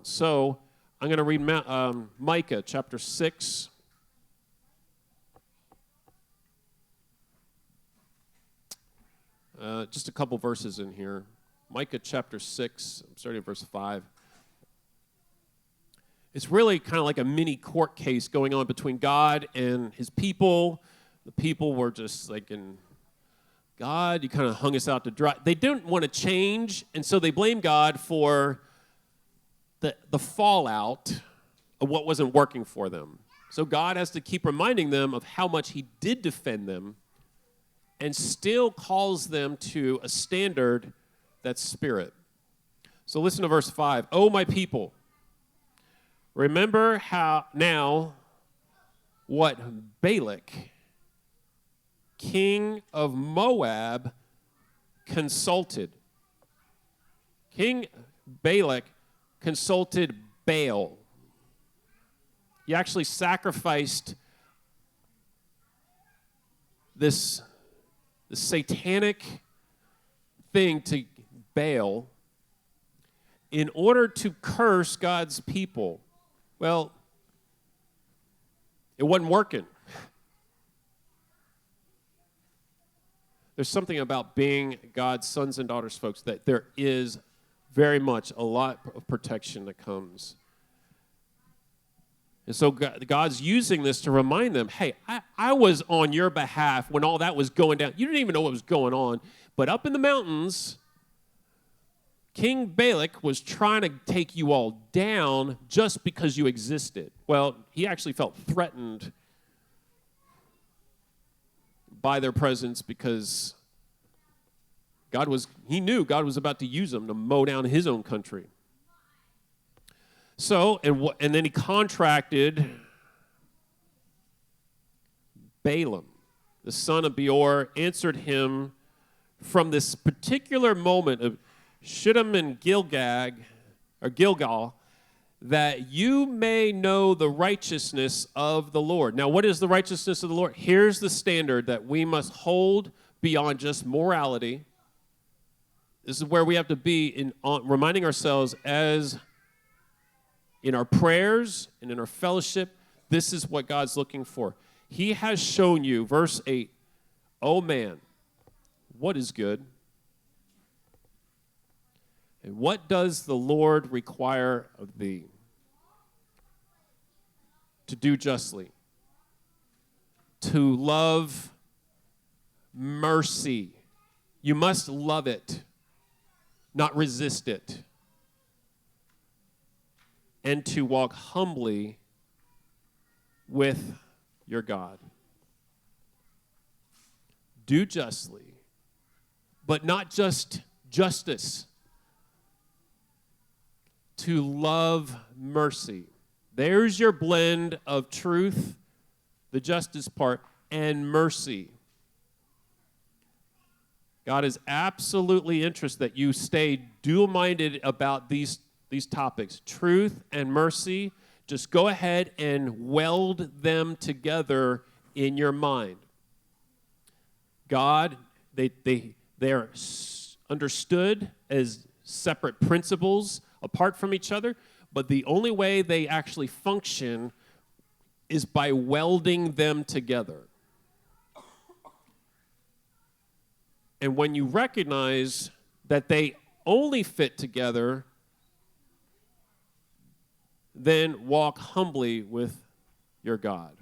notes. So I'm going to read Micah chapter 6. Just a couple verses in here. Micah chapter 6, I'm starting at verse 5. It's really kind of like a mini court case going on between God and his people. The people were just like, God, you kind of hung us out to dry. They didn't want to change, and so they blamed God for the fallout of what wasn't working for them. So God has to keep reminding them of how much he did defend them and still calls them to a standard that's spirit. So listen to verse 5. "O my people, remember how now what Balak, king of Moab, consulted." King Balak consulted Baal. He actually sacrificed this satanic thing to Baal in order to curse God's people. Well, it wasn't working. There's something about being God's sons and daughters, folks, that there is very much a lot of protection that comes. And so God's using this to remind them, hey, I was on your behalf when all that was going down. You didn't even know what was going on. But up in the mountains, King Balak was trying to take you all down just because you existed. Well, he actually felt threatened by their presence because he knew God was about to use them to mow down his own country. So, and then he contracted Balaam, the son of Beor, answered him from this particular moment of Shittim and Gilgal, that you may know the righteousness of the Lord. Now, what is the righteousness of the Lord? Here's the standard that we must hold beyond just morality. This is where we have to be in reminding ourselves as in our prayers and in our fellowship, this is what God's looking for. He has shown you, verse 8, "O man, what is good? And what does the Lord require of thee? To do justly, to love mercy." You must love it, not resist it. "And to walk humbly with your God." Do justly, but not just justice. To love mercy. There's your blend of truth, the justice part, and mercy. God is absolutely interested that you stay dual-minded about these topics, truth and mercy. Just go ahead and weld them together in your mind. God, they are understood as separate principles apart from each other, but the only way they actually function is by welding them together. And when you recognize that they only fit together, then walk humbly with your God.